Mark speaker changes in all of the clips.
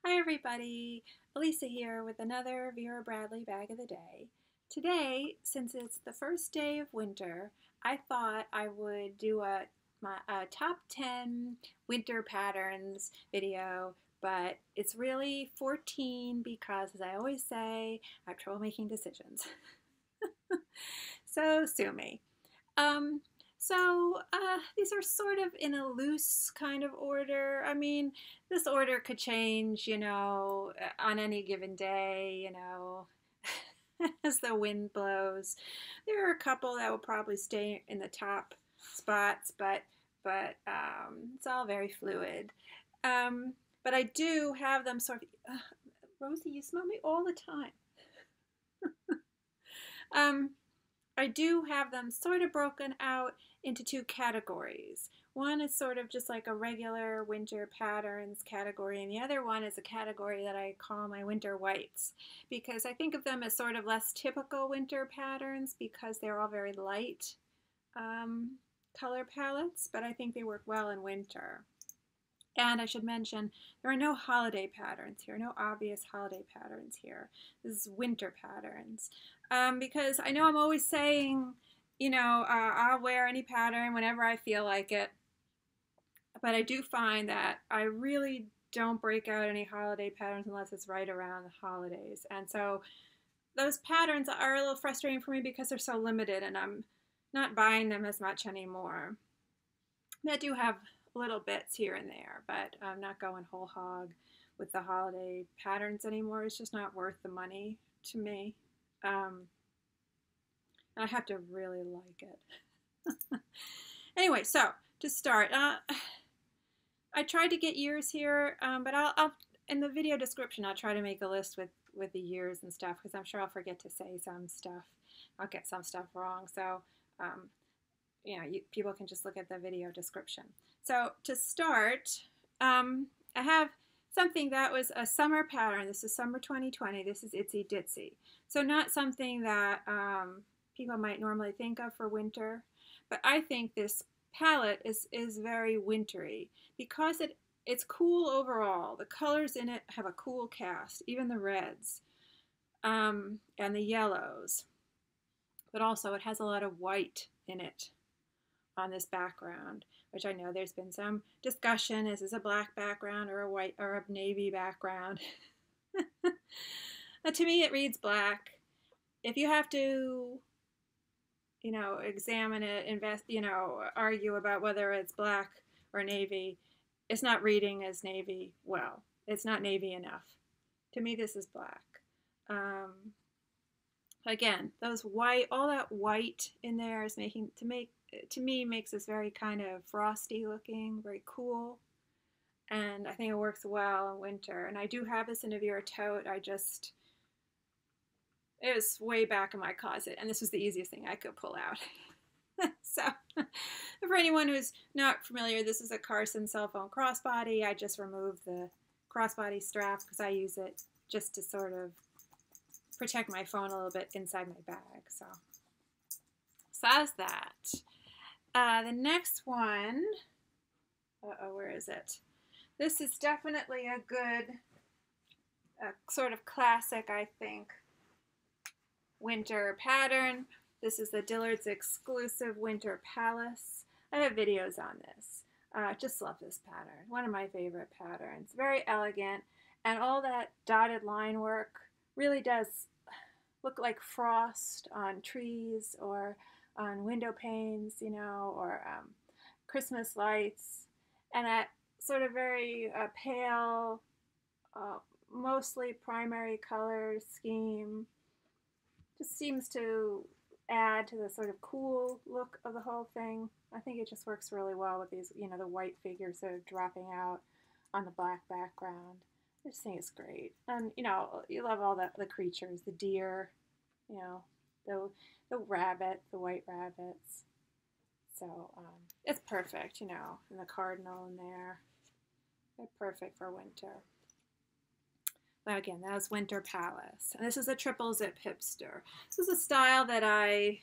Speaker 1: Hi everybody, Elisa here with another Vera Bradley bag of the day. Today, since it's the first day of winter, I thought I would do a top 10 winter patterns video, but it's really 14 because, as I always say, I have trouble making decisions. So sue me. Um, these are sort of in a loose kind of order. I mean, this order could change, on any given day, as the wind blows. There are a couple that will probably stay in the top spots, but it's all very fluid. But I do have them sort of. Rosie, you smell me all the time. I do have them sort of broken out into two categories. One is sort of just like a regular winter patterns category, and the other one is a category that I call my winter whites, because I think of them as sort of less typical winter patterns because they're all very light color palettes, but I think they work well in winter. And I should mention, there are no holiday patterns here, no obvious holiday patterns here. This is winter patterns. Because I know I'm always saying, I'll wear any pattern whenever I feel like it. But I do find that I really don't break out any holiday patterns unless it's right around the holidays. And so those patterns are a little frustrating for me because they're so limited and I'm not buying them as much anymore. I do have little bits here and there, but I'm not going whole hog with the holiday patterns anymore. It's just not worth the money to me. I have to really like it. Anyway, so to start, I tried to get years here, but I'll in the video description I'll try to make a list with the years and stuff because I'm sure I'll forget to say some stuff. I'll get some stuff wrong, so people can just look at the video description. So to start, I have something that was a summer pattern. This is summer 2020. This is Itsy Ditsy. So not something that people might normally think of for winter, but I think this palette is very wintry because it's cool overall. The colors in it have a cool cast, even the reds and the yellows, but also it has a lot of white in it on this background, which I know there's been some discussion. Is this a black background or a white or a navy background? To me, it reads black. If you have to, examine it, argue about whether it's black or navy, it's not reading as navy well. It's not navy enough. To me, this is black. Again, those white, all that white in there is to me makes this very kind of frosty looking, very cool, and I think it works well in winter. And I do have this in a Vera tote. It was way back in my closet, and this was the easiest thing I could pull out. So, for anyone who's not familiar, this is a Carson cell phone crossbody. I just removed the crossbody strap because I use it just to sort of protect my phone a little bit inside my bag. So that's that. The next one, where is it? This is definitely a good, sort of classic, I think, winter pattern. This is the Dillard's exclusive Winter Palace. I have videos on this. Just love this pattern. One of my favorite patterns. Very elegant, and all that dotted line work really does look like frost on trees or on window panes, or Christmas lights, and that sort of very pale, mostly primary color scheme just seems to add to the sort of cool look of the whole thing. I think it just works really well with these, the white figures that are dropping out on the black background. I just think it's great. And, you love all the creatures, the deer, the rabbit, the white rabbits. So it's perfect, and the cardinal in there. They're perfect for winter. But again, that was Winter Palace. And this is a triple zip hipster. This is a style that I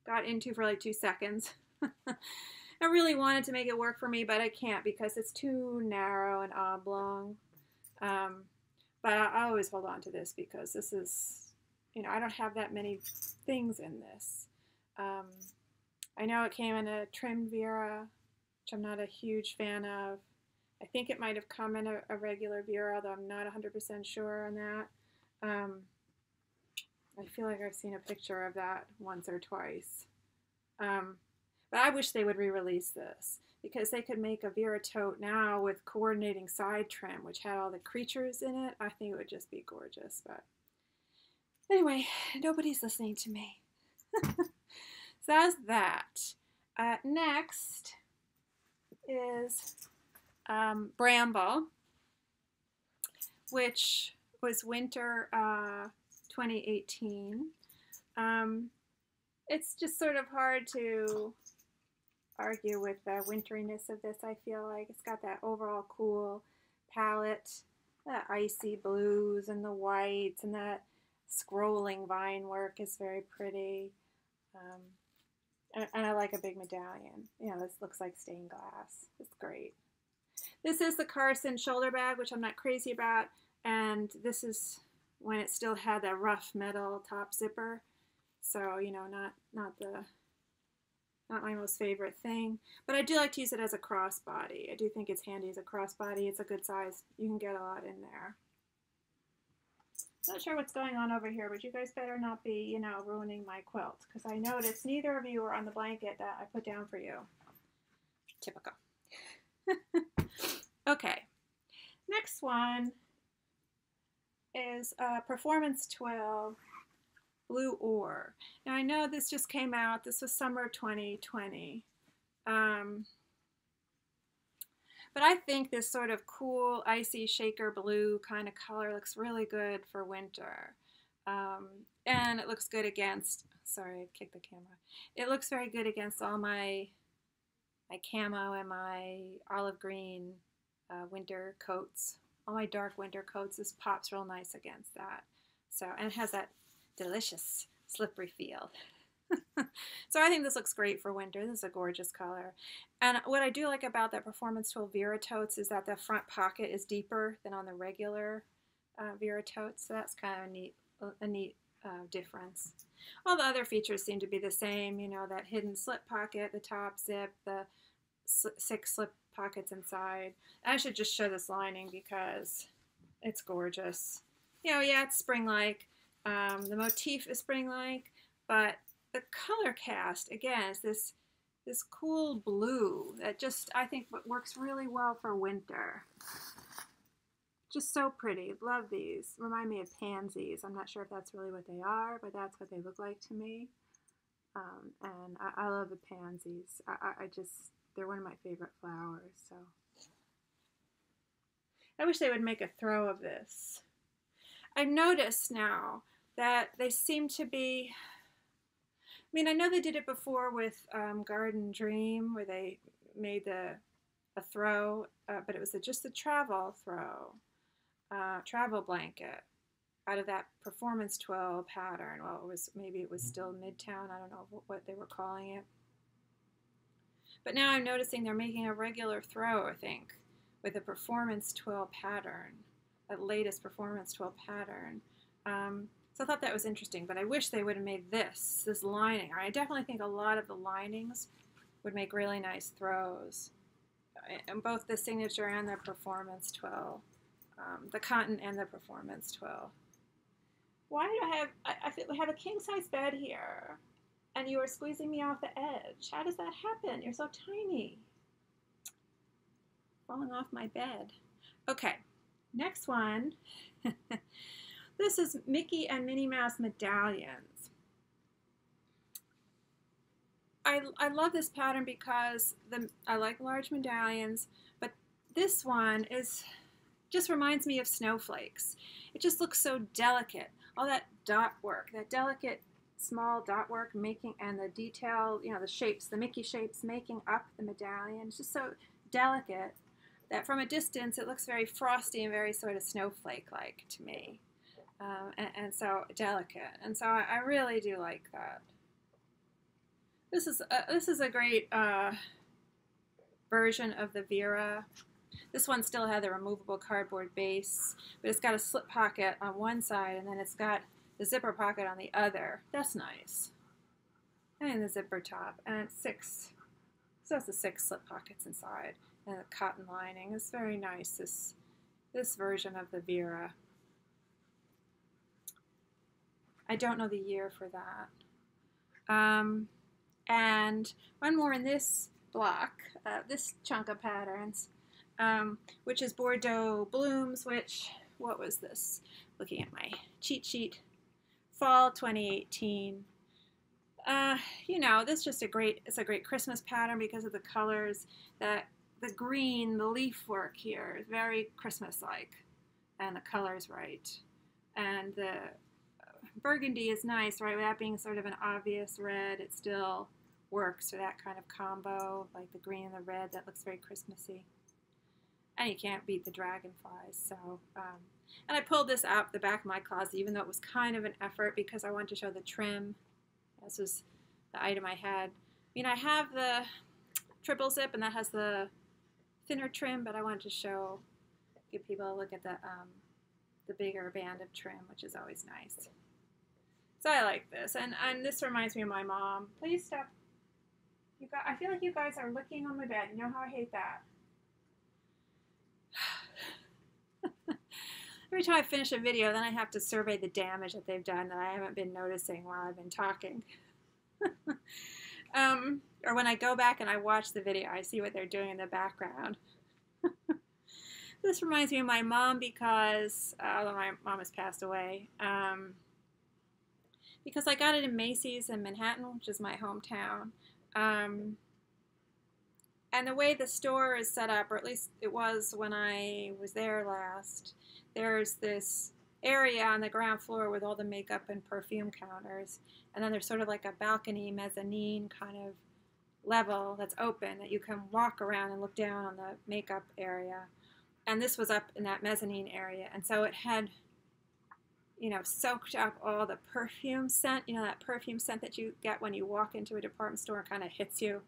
Speaker 1: got into for like 2 seconds. I really wanted to make it work for me, but I can't because it's too narrow and oblong. But I always hold on to this because this is, you know, I don't have that many things in this. I know it came in a trimmed Vera, which I'm not a huge fan of. I think it might have come in a regular Vera, although I'm not 100% sure on that. I feel like I've seen a picture of that once or twice. But I wish they would re-release this, because they could make a Vera tote now with coordinating side trim, which had all the creatures in it. I think it would just be gorgeous. But anyway, nobody's listening to me. So that's that. Next is Bramble, which was winter 2018. It's just sort of hard to argue with the winteriness of this, I feel like. It's got that overall cool palette, the icy blues and the whites, and that scrolling vine work is very pretty. And I like a big medallion. You know, this looks like stained glass. It's great. This is the Carson shoulder bag, which I'm not crazy about, and this is when it still had that rough metal top zipper. So, you know, not my most favorite thing, but I do like to use it as a crossbody. I do think it's handy as a crossbody. It's a good size. You can get a lot in there. Not sure what's going on over here, but you guys better not be, you know, ruining my quilt, because I noticed neither of you are on the blanket that I put down for you. Typical. Okay. Next one is Performance Twill Blue Ore. Now I know this just came out. This was summer 2020. But I think this sort of cool, icy shaker blue kind of color looks really good for winter. And it looks good against, sorry, I kicked the camera. It looks very good against all my camo and my olive green winter coats. All my dark winter coats. This pops real nice against that. So, and it has that delicious slippery feel. So I think this looks great for winter. This is a gorgeous color. And what I do like about that Performance Twill Vera totes is that the front pocket is deeper than on the regular Vera totes. So that's kind of a neat difference. All the other features seem to be the same. You know, that hidden slip pocket, the top zip, the 6 slip pockets inside. I should just show this lining because it's gorgeous. You know, yeah, it's spring-like. The motif is spring-like, but the color cast, again, is this cool blue that just, I think, works really well for winter. Just so pretty. Love these. Remind me of pansies. I'm not sure if that's really what they are, but that's what they look like to me. And I love the pansies. I just, they're one of my favorite flowers. So I wish they would make a throw of this. I noticed now that they seem to be, I mean, I know they did it before with Garden Dream, where they made a throw, but it was just a travel throw, travel blanket out of that Performance Twill pattern. Well, maybe it was still Midtown. I don't know what they were calling it. But now I'm noticing they're making a regular throw, I think, with a Performance Twill pattern, that latest Performance Twill pattern. So I thought that was interesting, but I wish they would have made this lining. I definitely think a lot of the linings would make really nice throws. And both the signature and the Performance Twill. The cotton and the Performance Twill. Why do I feel we have a king-size bed here, and you are squeezing me off the edge. How does that happen? You're so tiny. Falling off my bed. Okay, next one. This is Mickey and Minnie Mouse Medallions. I love this pattern because I like large medallions, but this one just reminds me of Snowflakes. It just looks so delicate. All that dot work, that delicate small dot work making, and the detail, you know, the shapes, the Mickey shapes making up the medallion. It's just so delicate that from a distance it looks very frosty and very sort of snowflake-like to me. And so delicate, and so I really do like that. This is a great version of the Vera This one still had the removable cardboard base, but it's got a slip pocket on one side, and then it's got the zipper pocket on the other. That's nice. And the zipper top, and it's 6. So it's the 6 slip pockets inside, and the cotton lining. It's very nice, this version of the Vera. I don't know the year for that. And one more in this block, this chunk of patterns, which is Bordeaux Blooms, which, what was this? Looking at my cheat sheet, fall 2018. You know, this is just it's a great Christmas pattern because of the colors. That the green, the leaf work here is very Christmas-like, and the color's right. And the burgundy is nice, right? Without being sort of an obvious red, it still works for that kind of combo, like the green and the red, that looks very Christmassy. And you can't beat the dragonflies. So, and I pulled this out the back of my closet, even though it was kind of an effort because I wanted to show the trim. This was the item I had. I mean, I have the triple zip, and that has the thinner trim, but I wanted to give people a look at the bigger band of trim, which is always nice. So I like this, and this reminds me of my mom. Please stop. I feel like you guys are licking on my bed. You know how I hate that. Every time I finish a video, then I have to survey the damage that they've done that I haven't been noticing while I've been talking. Or when I go back and I watch the video, I see what they're doing in the background. This reminds me of my mom because, although my mom has passed away, because I got it in Macy's in Manhattan, which is my hometown. And the way the store is set up, or at least it was when I was there last, there's this area on the ground floor with all the makeup and perfume counters. And then there's sort of like a balcony, mezzanine kind of level that's open that you can walk around and look down on the makeup area. And this was up in that mezzanine area. And so it had, you know, soaked up all the perfume scent, you know, that perfume scent that you get when you walk into a department store and kind of hits you.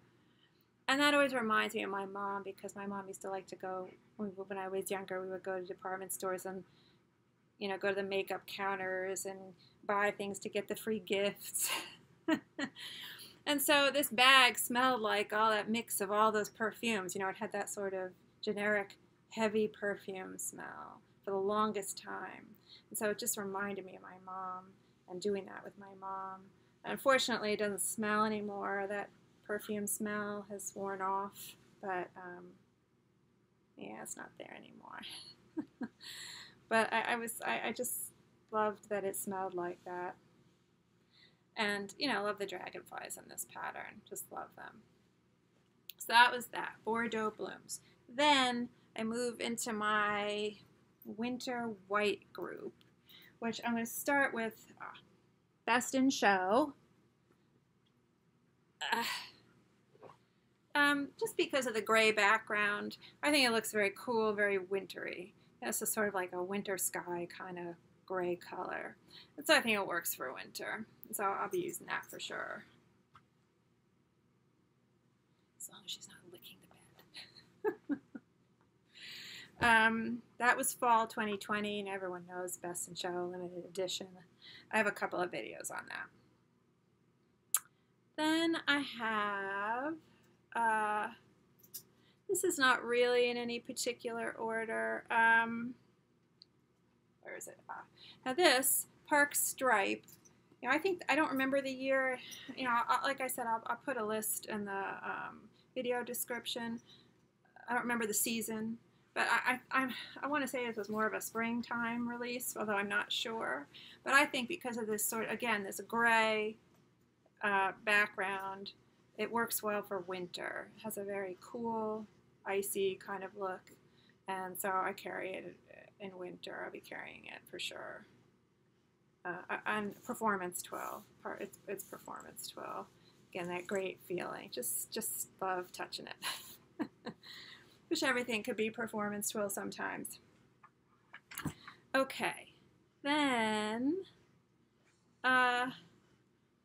Speaker 1: And that always reminds me of my mom, because my mom used to like to go, when I was younger, we would go to department stores and, you know, go to the makeup counters and buy things to get the free gifts. And so this bag smelled like all that mix of all those perfumes. You know, it had that sort of generic, heavy perfume smell for the longest time. And so it just reminded me of my mom and doing that with my mom. Unfortunately, it doesn't smell anymore. That perfume smell has worn off, but yeah, it's not there anymore. But I just loved that it smelled like that. And, you know, I love the dragonflies in this pattern. Just love them. So that was that, Bordeaux Blooms. Then I move into my winter white group, which I'm going to start with Best in Show. Just because of the gray background, I think it looks very cool, very wintry. It's just sort of like a winter sky kind of gray color. And so I think it works for winter. So I'll be using that for sure. As long as she's not licking the bed. That was fall 2020, and everyone knows Best in Show limited edition. I have a couple of videos on that. Then I have, this is not really in any particular order. Where is it? Now this, Park Stripe. You know, I don't remember the year. You know, like I said, I'll put a list in the video description. I don't remember the season, but I want to say this was more of a springtime release, although I'm not sure. But I think because of this sort of, again, this gray background, it works well for winter. It has a very cool, icy kind of look, and so I carry it in winter. I'll be carrying it for sure. On Performance 12, it's Performance 12. Again, that great feeling. Just love touching it. Wish everything could be Performance 12 sometimes. Okay, then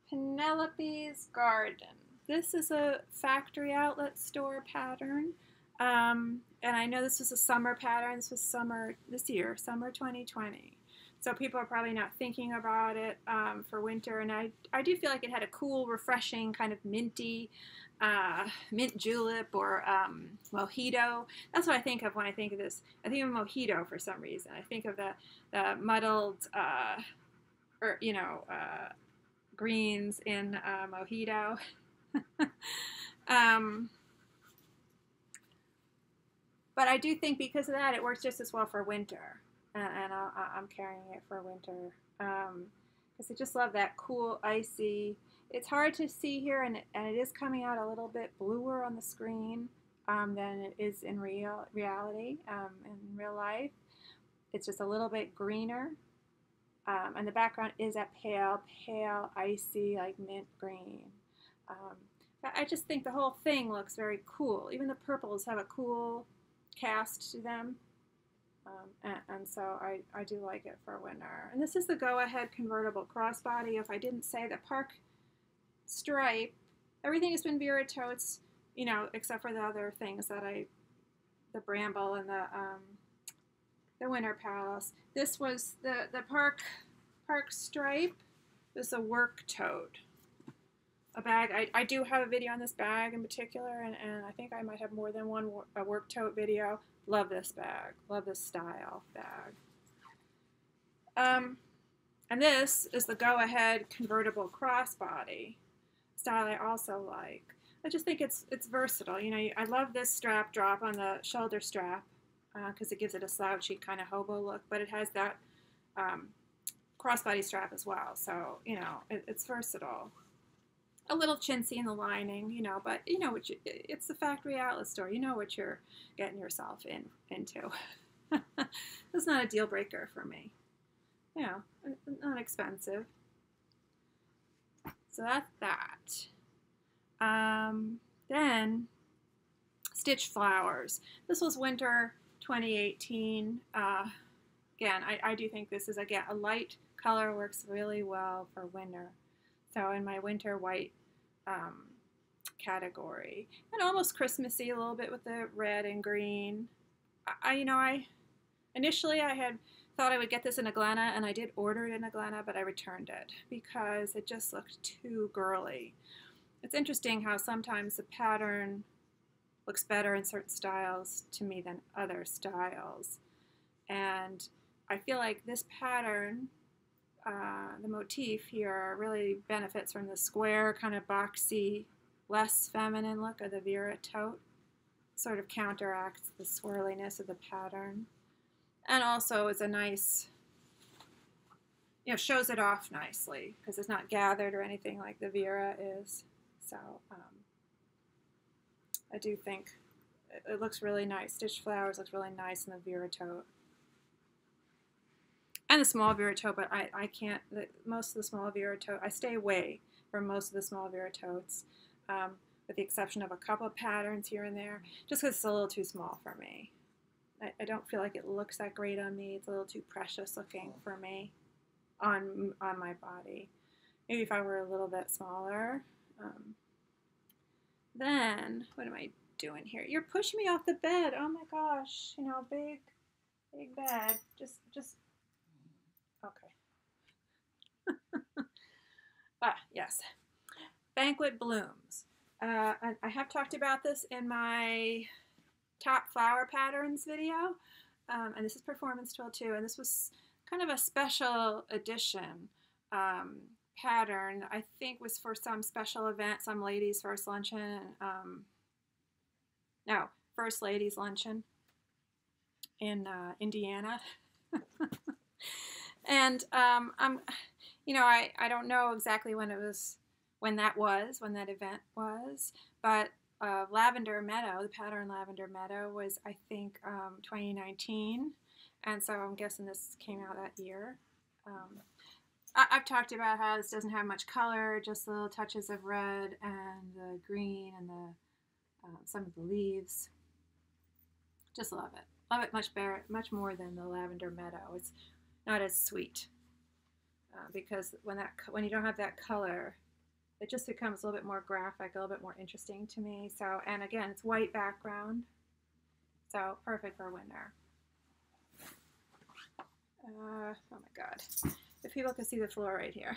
Speaker 1: Penelope's Garden. This is a factory outlet store pattern. And I know this was a summer pattern. This was summer this year, summer 2020. So people are probably not thinking about it for winter. And I do feel like it had a cool, refreshing, kind of minty, mint julep or mojito. That's what I think of when I think of this. I think of mojito for some reason. I think of the muddled, or greens in mojito. But I do think because of that, it works just as well for winter. And I'm carrying it for winter. Because I just love that cool, icy. It's hard to see here, and it is coming out a little bit bluer on the screen than it is in reality, in real life. It's just a little bit greener. And the background is that pale, icy, like mint green. I just think the whole thing looks very cool. Even the purples have a cool cast to them. And so I do like it for winter. And this is the Go-Ahead convertible crossbody. If I didn't say, the park stripe, everything has been Vera totes, except for the other things that the Bramble and the Winter Palace. This was the park stripe. This is a work tote. A bag. I do have a video on this bag in particular, and I think I might have more than one work tote video. Love this bag. Love this style bag. And this is the Go-Ahead convertible crossbody style I also like. I just think it's versatile. I love this strap drop on the shoulder strap because it gives it a slouchy kind of hobo look, but it has that crossbody strap as well. So, it's versatile. A little chintzy in the lining, but it's the factory outlet store. You know what you're getting yourself into. It's not a deal breaker for me. Not expensive. So that's that. Then stitch flowers. This was winter 2018. Again, I do think this is, again, a light color works really well for winter. So in my winter white category, and almost Christmassy a little bit with the red and green. Initially I had thought I would get this in a Glenna, and I did order it in a Glenna, but I returned it because it just looked too girly. It's interesting how sometimes the pattern looks better in certain styles to me than other styles, and I feel like this pattern, the motif here, really benefits from the square, kind of boxy, less feminine look of the Vera tote. Sort of counteracts the swirliness of the pattern. And also is a nice, shows it off nicely because it's not gathered or anything like the Vera is. So I do think it looks really nice. Stitched flowers looks really nice in the Vera tote. And the small Vera tote, but I can't, most of the small Vera tote, I stay away from most of the small Vera totes, with the exception of a couple of patterns here and there, just because it's a little too small for me. I don't feel like it looks that great on me. It's a little too precious looking for me on my body. Maybe if I were a little bit smaller. Then, what am I doing here? You're pushing me off the bed. Oh my gosh, big bed. Just okay. Yes. Banquet Blooms. I have talked about this in my top flower patterns video, and this is Performance Twill too, and this was kind of a special edition pattern. I think was for some special event, some ladies' first luncheon, first ladies' luncheon in Indiana. And I don't know exactly when that event was, but Lavender Meadow, the pattern Lavender Meadow was, I think, 2019, and so I'm guessing this came out that year. I've talked about how this doesn't have much color, just little touches of red and the green and some of the leaves. Just love it. Love it much more than the Lavender Meadow. It's not as sweet because when you don't have that color, it just becomes a little bit more graphic, a little bit more interesting to me. So, and again, it's white background. So perfect for winter. Oh my God. If people could see the floor right here.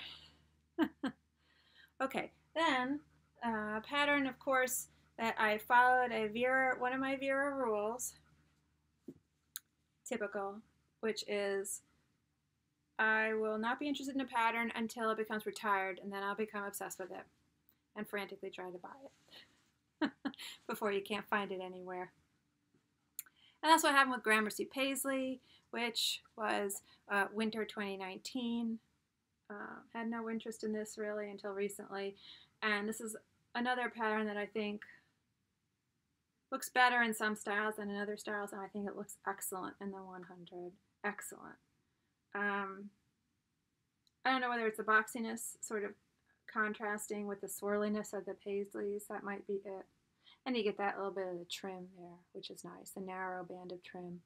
Speaker 1: Okay, then pattern, of course, that I followed one of my Vera rules, typical, which is I will not be interested in a pattern until it becomes retired, and then I'll become obsessed with it and frantically try to buy it before you can't find it anywhere. And that's what happened with Gramercy Paisley, which was winter 2019. Had no interest in this really until recently. And this is another pattern that I think looks better in some styles than in other styles, and I think it looks excellent in the 100. Excellent. I don't know whether it's the boxiness sort of contrasting with the swirliness of the paisleys. That might be it. And you get that little bit of the trim there, which is nice, the narrow band of trim.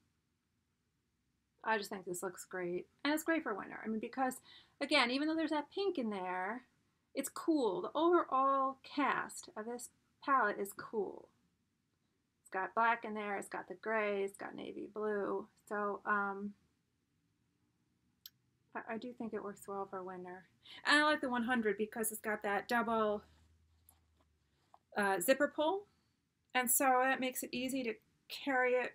Speaker 1: I just think this looks great. And it's great for winter. I mean, because, again, even though there's that pink in there, it's cool. The overall cast of this palette is cool. It's got black in there, it's got the gray, it's got navy blue. So, I do think it works well for winter. And I like the 100 because it's got that double zipper pull. And so that makes it easy to carry it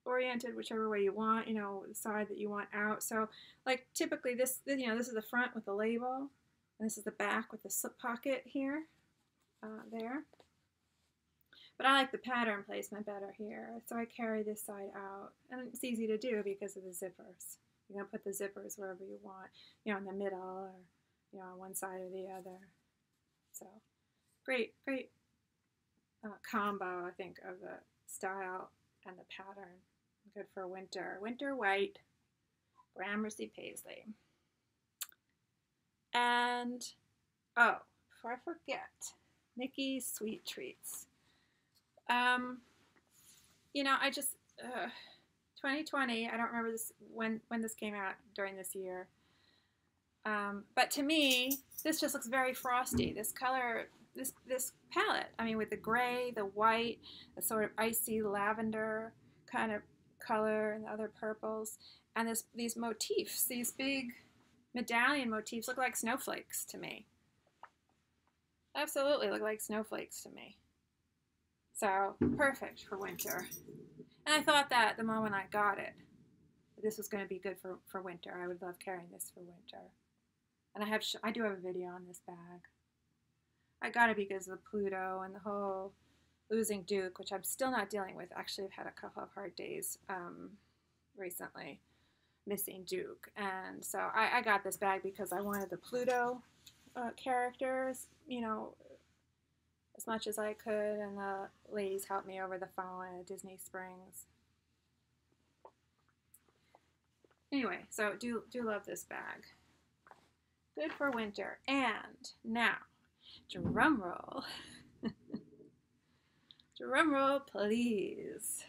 Speaker 1: oriented whichever way you want, you know, the side that you want out. So like typically this, you know, this is the front with the label, and this is the back with the slip pocket here, there. But I like the pattern placement better here, so I carry this side out. And it's easy to do because of the zippers. You're going to put the zippers wherever you want, you know, in the middle or, you know, on one side or the other. So great combo, I think, of the style and the pattern. Good for winter. Winter white, Gramercy Paisley. And, oh, before I forget, Mickey's Sweet Treats. You know, I just, 2020, I don't remember this when this came out during this year. But to me, this just looks very frosty. This color, this palette, I mean, with the gray, the white, the sort of icy lavender kind of color, and the other purples, and these motifs, these big medallion motifs look like snowflakes to me. Absolutely look like snowflakes to me. So perfect for winter. And I thought that the moment I got it, this was going to be good for winter. I would love carrying this for winter. And I do have a video on this bag. I got it because of the Pluto and the whole losing Duke, which I'm still not dealing with. Actually, I've had a couple of hard days recently, missing Duke. And so I got this bag because I wanted the Pluto characters, you know, as much as I could, and the ladies helped me over the phone at Disney Springs. Anyway, so do love this bag. Good for winter. And now, drum roll. Drum roll, please.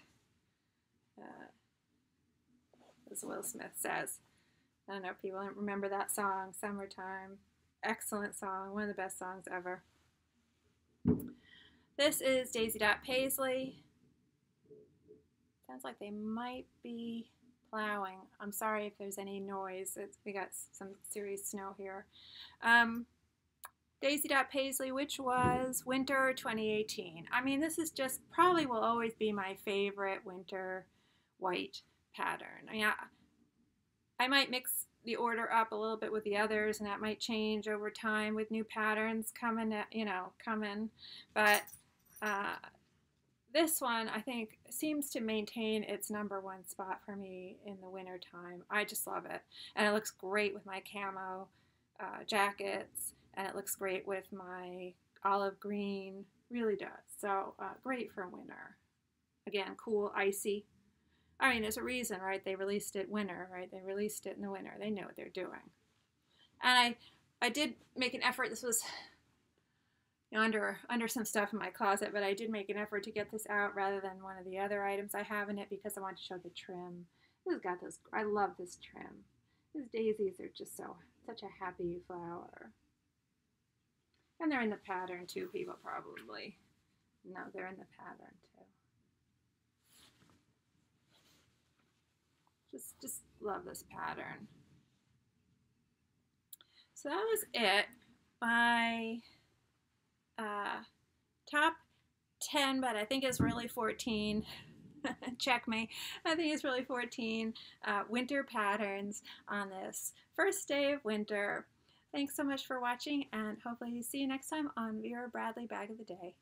Speaker 1: As Will Smith says. I don't know if people remember that song, Summertime. Excellent song, one of the best songs ever. This is Dot Paisley. Sounds like they might be plowing. I'm sorry if there's any noise. We got some serious snow here. Dot Paisley, which was winter 2018. I mean, this is just probably will always be my favorite winter white pattern. I mean, I might mix the order up a little bit with the others, and that might change over time with new patterns coming, but this one I think seems to maintain its #1 spot for me in the winter time. I just love it, and it looks great with my camo jackets, and it looks great with my olive green, really does. So great for winter. Again, cool, icy. I mean, there's a reason, right? They released it winter, right? They released it in the winter. They know what they're doing. And I did make an effort. This was, you know, under some stuff in my closet, but I did make an effort to get this out rather than one of the other items I have in it because I want to show the trim. This has got those, I love this trim. These daisies are just such a happy flower. And they're in the pattern too, people probably. No, they're in the pattern too. Just love this pattern. So that was it. My top 10, but I think it's really 14. Check me. I think it's really 14 winter patterns on this first day of winter. Thanks so much for watching, and hopefully see you next time on Vera Bradley Bag of the Day.